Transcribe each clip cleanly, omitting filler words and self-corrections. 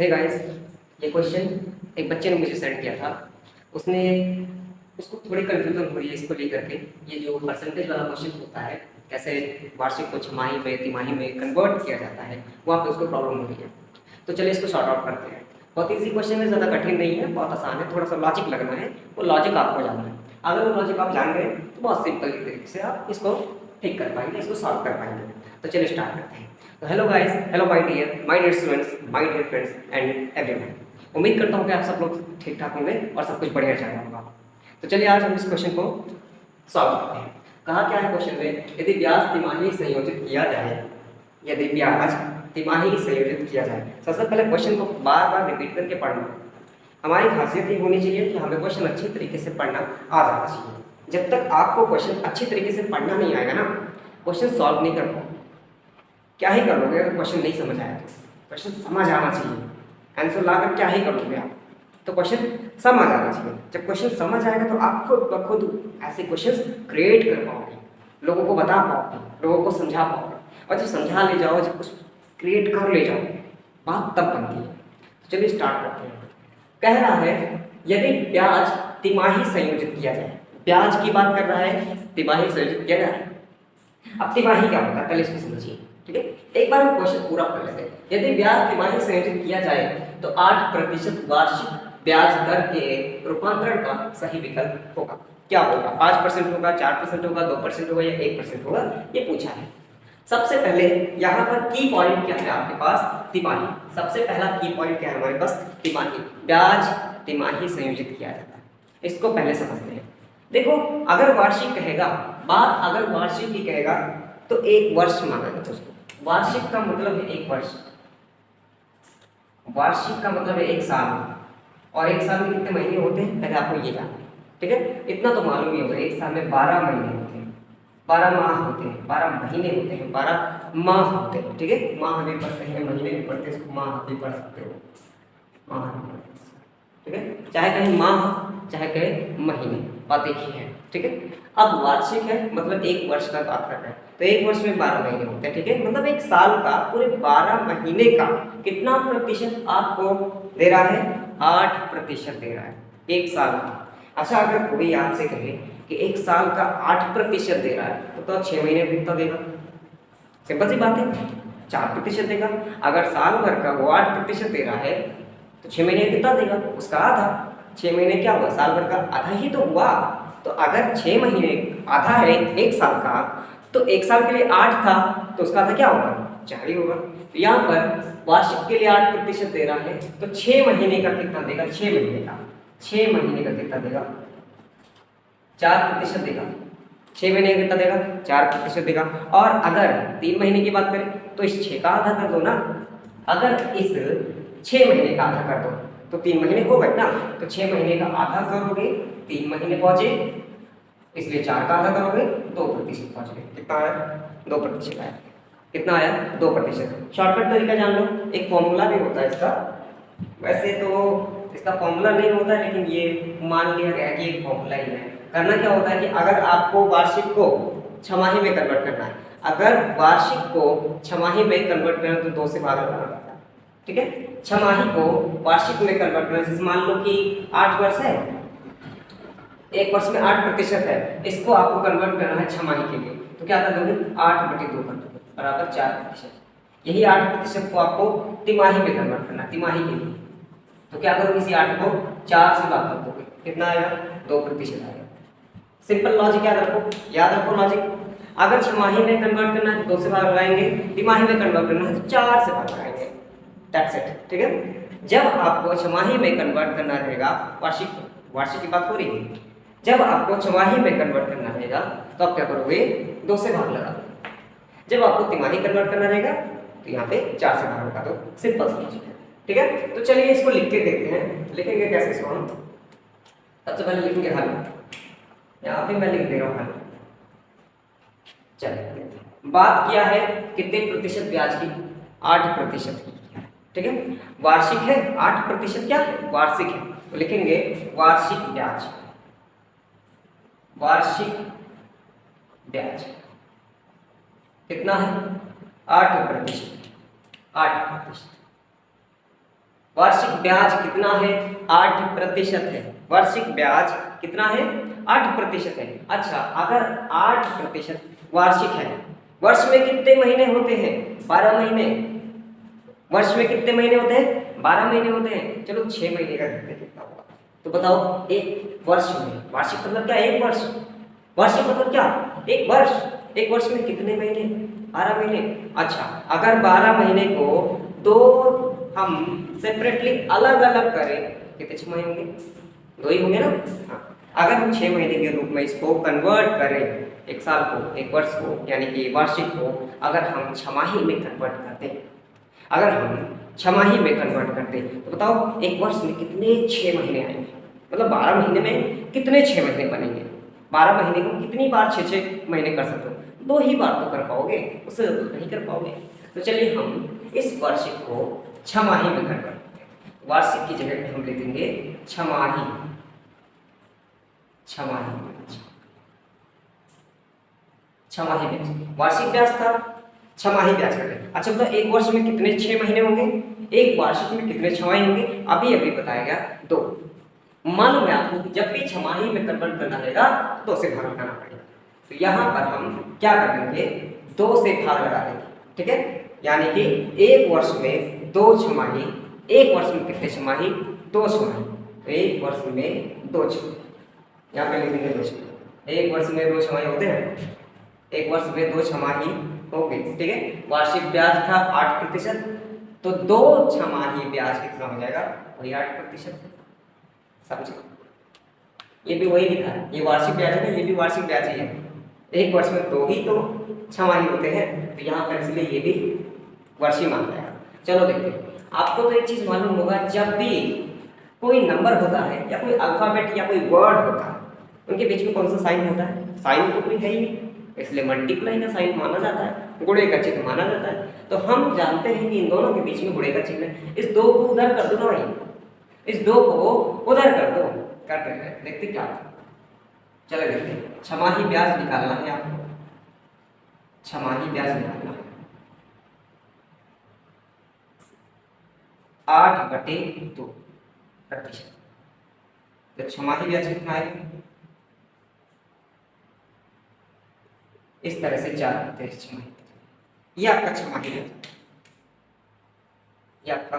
Hey guys, ये question एक बच्चे ने मुझे सेंड किया था। उसने उसको थोड़ी कन्फ्यूजन हो रही है इसको लेकर के। ये जो परसेंटेज वाला क्वेश्चन होता है, कैसे वार्षिक को छमाही में तिमाही में कन्वर्ट किया जाता है, वहाँ पे उसको प्रॉब्लम हो रही है। तो चलिए इसको शॉर्ट आउट करते हैं। बहुत ईजी क्वेश्चन है, ज़्यादा कठिन नहीं है, बहुत आसान है। थोड़ा सा लॉजिक लगना है, वो लॉजिक आपको जानना है। अगर वो लॉजिक आप जान गए तो बहुत सिंपल तरीके से आप इसको ठीक कर पाएंगे, इसको सॉल्व कर पाएंगे। तो चलिए स्टार्ट करते हैं। तो hello guys, hello my dear students, my dear friends and everyone. उम्मीद करता हूँ कि आप सब लोग ठीक ठाक होंगे और सब कुछ बढ़िया चल रहा होगा। तो चलिए आज हम इस क्वेश्चन को सॉल्व करते हैं। कहा क्या है क्वेश्चन में, यदि ब्याज तिमाही संयोजित किया जाए, यदि ब्याज तिमाही संयोजित किया जाए। सबसे पहले क्वेश्चन को बार बार रिपीट करके पढ़ना। हमारी खासियत ये होनी चाहिए कि हमें क्वेश्चन अच्छी तरीके से पढ़ना आ जाना चाहिए। जब तक आपको क्वेश्चन अच्छी तरीके से पढ़ना नहीं आएगा ना, क्वेश्चन सॉल्व नहीं कर पाओगे। क्या ही कर लोगे अगर क्वेश्चन नहीं समझ आया तो? क्वेश्चन समझ आना चाहिए। आंसर लाकर क्या ही कर लोगे आप? तो क्वेश्चन समझ आना चाहिए। जब क्वेश्चन समझ आएगा तो आप खुद ब खुद ऐसे क्वेश्चन क्रिएट कर पाओगे, लोगों को बता पाओगे, लोगों को समझा पाओगे। और जब समझा ले जाओ, जब कुछ क्रिएट कर ले जाओ, बात तब बनती है। तो चलिए स्टार्ट करते हैं। कह रहा है यदि ब्याज तिमाही संयोजित किया जाए। ब्याज की बात कर रहा है, तिमाही संयोजित किया जाए। अब तिमाही क्या होता है पहले इसको समझिए, ठीक है। एक बार हम क्वेश्चन पूरा कर लेते हैं। यदि ब्याज तिमाही संयोजित किया जाए तो 8% वार्षिक ब्याज दर के रूपांतरण का सही विकल्प होगा। क्या होगा? 5% होगा, 4% होगा, 2% होगा या 1% होगा, ये पूछा है। सबसे पहले यहाँ पर की पॉइंट क्या है आपके पास? तिमाही। सबसे पहला की पॉइंट क्या है हमारे पास? तिमाही। ब्याज तिमाही संयोजित किया जाता है, इसको पहले समझते हैं। देखो, अगर वार्षिक कहेगा, बात अगर वार्षिक ही कहेगा तो 1 वर्ष माना जाता है उसको। वार्षिक का मतलब है 1 वर्ष, वार्षिक का मतलब है 1 साल। और 1 साल में कितने महीने होते हैं पहले आपको ये जानना है, ठीक है। इतना तो मालूम ही होगा, 1 साल में 12 महीने होते हैं, 12 माह होते हैं, 12 महीने होते हैं, 12 माह होते हैं, ठीक है। माह भी पढ़ते हैं, महीने भी पढ़ते हैं, इसको माह भी पढ़ सकते हो, माह भी पढ़ सकते हो, ठीक है। चाहे कहीं माह चाहे कहे महीने, बात एक ही है, ठीक है। अब वार्षिक है मतलब 1 वर्ष का बात कर रहे हैं, तो 1 वर्ष में 12 महीने होते हैं, ठीक है। मतलब 1 साल का पूरे 12 महीने का कितना प्रतिशत आपको दे रहा है? 8% दे रहा है 1 साल का। अच्छा, अगर कोई आपसे कहे कि 1 साल का 8% दे रहा है तो 6 महीने में कितना देगा? सिंपल सी बात है, 4% देगा। अगर साल भर का वो 8% दे रहा है तो 6 महीने कितना देगा? उसका आधा। 6 महीने क्या हुआ? साल भर का आधा ही तो हुआ। तो अगर 6 महीने आधा है 1 साल का, तो 1 साल के लिए 8 था तो उसका आधा क्या होगा? 4 ही होगा। तो यहाँ पर वार्षिक के लिए 8% दे रहा है तो 6 महीने का कितना देगा? 6 महीने का, 6 महीने का कितना देगा? 4% देगा। 6 महीने का कितना देगा? 4% देगा। और अगर 3 महीने की बात करें तो इस 6 का आधा कर दो ना। अगर इस 6 महीने का आधा कर दो तो 3 महीने हो गए ना। तो 6 महीने का आधा करोगे 3 महीने पहुंचे, इसलिए 4 का आधा करोगे 2% पहुंच गए। कितना आया? 2% आया। कितना आया? 2%। शॉर्टकट तरीका जान लो, एक फॉर्मूला भी होता है इसका। वैसे तो इसका फॉर्मूला नहीं होता, लेकिन ये मान लिया गया कि एक फॉर्मूला ही है। करना क्या होता है कि अगर आपको वार्षिक को छमाही में कन्वर्ट करना है, अगर वार्षिक को छमाही में कन्वर्ट करना है तो 2 से भाग लगाना पड़ता है, ठीक है। छमाही को वार्षिक में कन्वर्ट करना, जैसे मान लो कि 8 वर्ष है, 1 वर्ष में 8% है, इसको आपको कन्वर्ट करना है छमाही के लिए, तो क्या कर दोगे? 8/2 कर दोगे बराबर 4%। यही 8% को आपको तिमाही में कन्वर्ट करना है, तिमाही के लिए। तो क्या करोगे? इसी 8 को 4 से भाग कर दोगे, कितना आएगा? 2% आएगा। सिंपल लॉजिक याद रखो, याद रखो लॉजिक। अगर छमाही में कन्वर्ट करना है तो 2 से भाग लगाएंगे, तिमाही में कन्वर्ट करना है तो 4 से भाग लगाएंगे। दैट्स इट, ठीक है। जब आपको छमाही में कन्वर्ट करना रहेगा, वार्षिक की बात हो रही है, जब आपको छमाही में कन्वर्ट करना रहेगा तो आप क्या करोगे? 2 से भाग लगा दो। जब आपको तिमाही कन्वर्ट करना रहेगा तो यहाँ पे 4 से भाग लगा दो। सिंपल सी लॉजिक है, ठीक है। तो चलिए इसको लिख के देखते हैं। लिखेंगे कैसे इसको हम? सबसे पहले लिखेंगे हल। यहाँ पे मैं लिख दे रहा हूँ हल। चलिए, बात किया है कितने प्रतिशत ब्याज की? 8% की, ठीक है। वार्षिक है, 8% क्या है? वार्षिक है, तो लिखेंगे वार्षिक ब्याज। वार्षिक ब्याज कितना है? 8%। 8%, वार्षिक ब्याज कितना है? 8% है। वार्षिक ब्याज कितना है? 8% है। अच्छा, अगर 8% वार्षिक है, वर्ष में कितने महीने होते हैं? 12 महीने। वर्ष में कितने महीने होते हैं? 12 महीने होते हैं। चलो 6 महीने का करते हैं, कितना होगा? तो बताओ, एक वर्ष में, वार्षिक मतलब क्या? एक वर्ष। वार्षिक मतलब क्या? एक वर्ष। एक वर्ष में कितने महीने? 12 महीने। अच्छा, अगर 12 महीने को दो हम सेपरेटली अलग अलग करें, कितने 6 महीने होंगे? 2 ही होंगे ना? हाँ। अगर हम 6 महीने के रूप में इसको कन्वर्ट करें, एक साल को, एक वर्ष को, यानी कि वार्षिक को अगर हम छमाही में कन्वर्ट करते हैं, अगर हम छमाही में कन्वर्ट करते हैं, तो बताओ एक वर्ष में कितने 6 महीने आएंगे? मतलब 12 महीने में कितने 6 महीने बनेंगे? 12 महीने को कितनी बार 6 महीने कर सकते हो? 2 ही बार तो कर पाओगे, उससे नहीं कर पाओगे। तो चलिए हम इस वार्षिक को छमाही में कन्वर्ट करते हैं। वार्षिक की जगह पे हम ले देंगे छमाही। छमाही, छमाही ब्याज। वार्षिक ब्याज था, छमाही ब्याज करते हैं। अच्छा बताओ, एक वर्ष में कितने 6 महीने होंगे? एक वार्षिक में कितने छमाही होंगे? अभी अभी बताया गया 2। मान लो आपको कि जब भी छमाही में कन्वर्ट करना रहेगा तो 2 से भाग लगाना पड़ेगा। तो यहाँ पर हम क्या कर देंगे? 2 से भाग लगा देंगे, ठीक है? यानी कि एक वर्ष में 2 छमाही। एक वर्ष में कितने छमाही? 2 छमाही। तो एक वर्ष में 2 छमाही, यहाँ पे लिख देंगे 2 छमाही। एक वर्ष में 2 छमाही होते हैं, एक वर्ष में 2 छमाही हो गई, ठीक है? वार्षिक ब्याज था 8%, तो 2 छमाही ब्याज कितना हो जाएगा? वही 8%। समझे? ये भी वही लिखा है, ये वार्षिक ब्याज है, ये भी वार्षिक ब्याज ही है। एक वर्ष में 2 ही तो छमाही होते हैं, तो यहाँ पर इसलिए ये भी वर्षीय मान जाएगा। चलो देखते हैं, आपको तो एक चीज मालूम होगा, जब भी कोई नंबर होता है या कोई अल्फाबेट या कोई वर्ड होता है, उनके बीच में कौन सा साइन होता है? साइन तो कोई है ही नहीं, इसलिए मल्टीप्लाई का साइन माना जाता है, गुणे का चिन्ह माना जाता है। तो हम जानते हैं कि इन दोनों के बीच में गुणे का चिन्ह है। इस 2 को उधर कर दो ना भाई, इस 2 को उधर कर दो। करते हैं, देखते क्या होता है। चलो देखते हैं, छमाही ब्याज निकालना है आपको। छमाही ब्याज निकालना है 8/2%। तो छमाही ब्याज कितना है? इस तरह से 4 छमाही। ये आपका छमाही ब्याज, ये आपका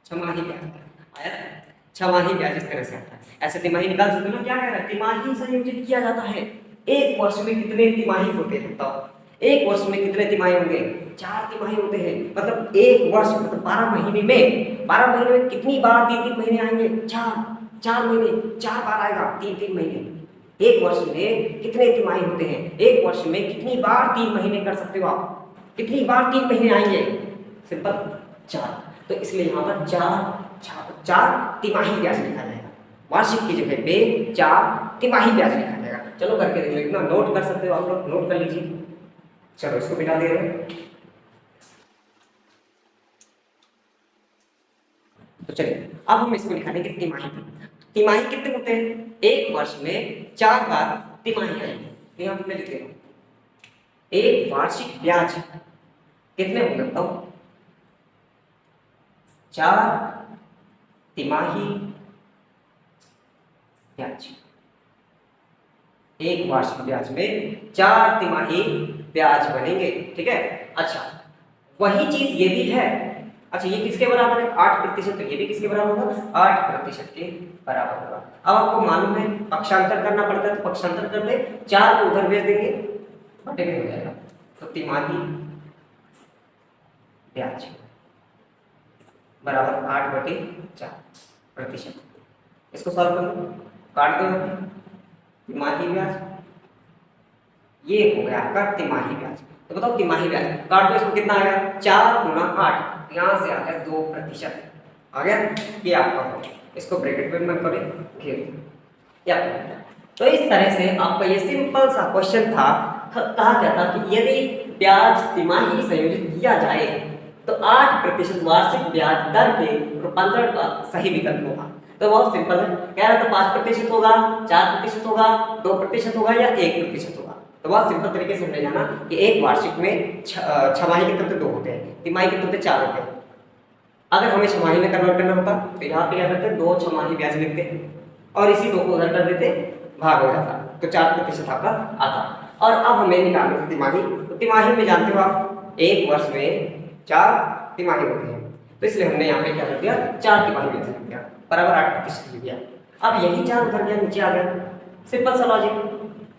छमाही ब्याज आया। छमाही ब्याज इस तरह से आता है। ऐसे तिमाही निकाल सकते हो ना? क्या कह रहा है? तिमाही संयोजित किया जाता है। एक वर्ष में कितने तिमाही होते हैं बताओ? एक वर्ष में कितने तिमाही होंगे? 4 तिमाही होते हैं। मतलब एक वर्ष मतलब 12 महीने में, 12 महीने में कितनी बार 3-3 महीने आएंगे? 4 महीने, 4 बार आएगा, 3-3 महीने। एक वर्ष में कितने तिमाही होते हैं? एक वर्ष में कितनी बार 3 महीने कर सकते हो आप? कितनी बार 3 महीने आएंगे? सिंपल 4। तो इसलिए यहाँ पर 4 तिमाही ब्याज लिखा जाएगा। वार्षिक की जगह पे 4 तिमाही ब्याज लिखा जाएगा। चलो करके देख लो, इतना नोट कर सकते हो आप लोग, नोट कर लीजिए। चलो इसको मिटा दे रहे हैं। तो चलिए अब हम इसको लिखा देंगे तिमाही पे। तिमाही कितने होते हैं? एक वर्ष में 4 बार तिमाही आएंगे। तो यहाँ पे लिख देगा एक वार्षिक ब्याज कितने होंगे बताओ? 4 तिमाही ब्याज। एक वार्षिक ब्याज में 4 तिमाही ब्याज बनेंगे, ठीक है? अच्छा, वही चीज ये भी है। अच्छा, ये किसके बराबर है? 8%। तो ये भी किसके बराबर होगा? 8% के बराबर होगा। अब आपको मालूम है पक्षांतर करना पड़ता है, तो पक्षांतर कर ले, 4 को उधर भेज देंगे, बटे में हो जाएगा। तो तिमाही ब्याज बराबर 8/4%। इसको सॉल्व कर लो, काट दो। तिमाही ब्याज ये हो गया आपका तिमाही ब्याज। तो बताओ तिमाही ब्याज काट दो, इसको कितना आएगा? 4 × 8, यहाँ से आ गया 2% आ गया। ये आपका हो गया, इसको ब्रैकेट में मत करें, घेर क्या। तो इस तरह से आपका ये सिंपल सा क्वेश्चन था। कहा क्या था कि यदि ब्याज तिमाही संयोजित किया जाए तो 8% वार्षिक ब्याज दर के रूपांतरण का सही विकल्प होगा। तो बहुत सिंपल है, कह रहा था 5% होगा, 4% होगा, 2% होगा या 1% होगा। तो बहुत सिंपल तरीके से समझे जाना कि एक वार्षिक में छमाही के तत्व 2 होते हैं, तिमाही के तत्व 4 होते हैं। अगर हमें छमाही में कन्वर्ट करना होता तो यहाँ पे क्या करते, 2 छमाही ब्याज लिखते और इसी 2 को उधर कर देते, भाग हो जाता, तो 4% आपका आता। और अब हमें निकालना है तिमाही, तो तिमाही में जानते हो आप 1 वर्ष में 4 तिमाही होती है, तो इसलिए हमने यहाँ पे क्या कर दिया, 4 तिमाही ब्याज लिख दिया, बराबर 8% लिख दिया। अब यही 4 उधर गया, नीचे आ गया, सिंपल सा लॉजिक,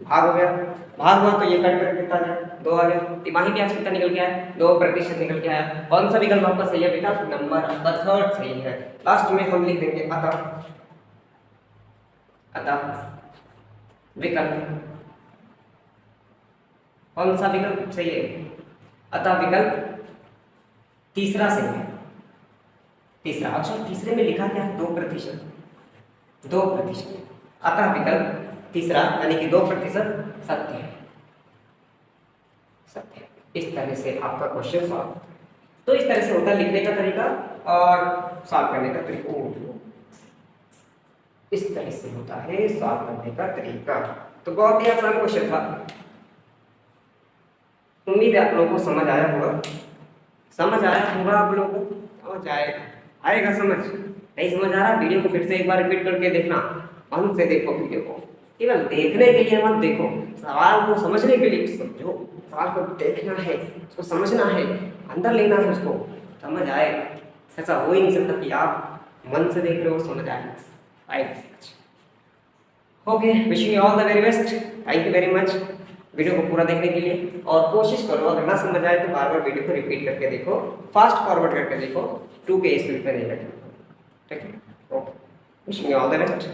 भाग हो गया, भाग हुआ तो ये कट करके कितना आ गया, 2 आ गया। तिमाही ब्याज कितना निकल के आया, 2% निकल के आया। कौन सा विकल्प आपका सही है बेटा, नंबर आपका 3rd सही है। लास्ट में हम लिख देंगे अतः विकल्प, कौन सा विकल्प सही है, अतः विकल्प तीसरा सही है, तीसरा। अच्छा तीसरे में लिखा क्या है, 2%, 2%, अतः विकल्प तीसरा यानी कि 2% सत्य है, सत्य। इस तरह से आपका क्वेश्चन सॉल्व। तो इस तरह से होता है लिखने का तरीका और सॉल्व करने का तरीका, इस तरह से होता है सॉल्व करने का तरीका। तो बहुत ही आसान क्वेश्चन था, उम्मीद है आप लोगों को समझ आया होगा, समझ आया होगा आप लोगों को, समझ आएगा समझ। नहीं समझ आ रहा, वीडियो को फिर से एक बार रिपीट करके देखना, मन से देखो वीडियो को, केवल देखने के लिए मत देखो, सवाल को समझने के लिए समझो, सवाल को देखना है, उसको समझना है, अंदर लेना है, उसको समझ आएगा। ऐसा हो ही नहीं सकता कि आप मन से देख रहे हो समझ आएगा। Okay, wishing you all the very best, thank you very much video को पूरा देखने के लिए। और कोशिश करो अगर ना समझ आए तो बार बार वीडियो को रिपीट करके देखो, फास्ट फॉरवर्ड करके देखो, 2 के स्पीड पे नहीं रखना, ठीक है। Okay, wishing you all the best.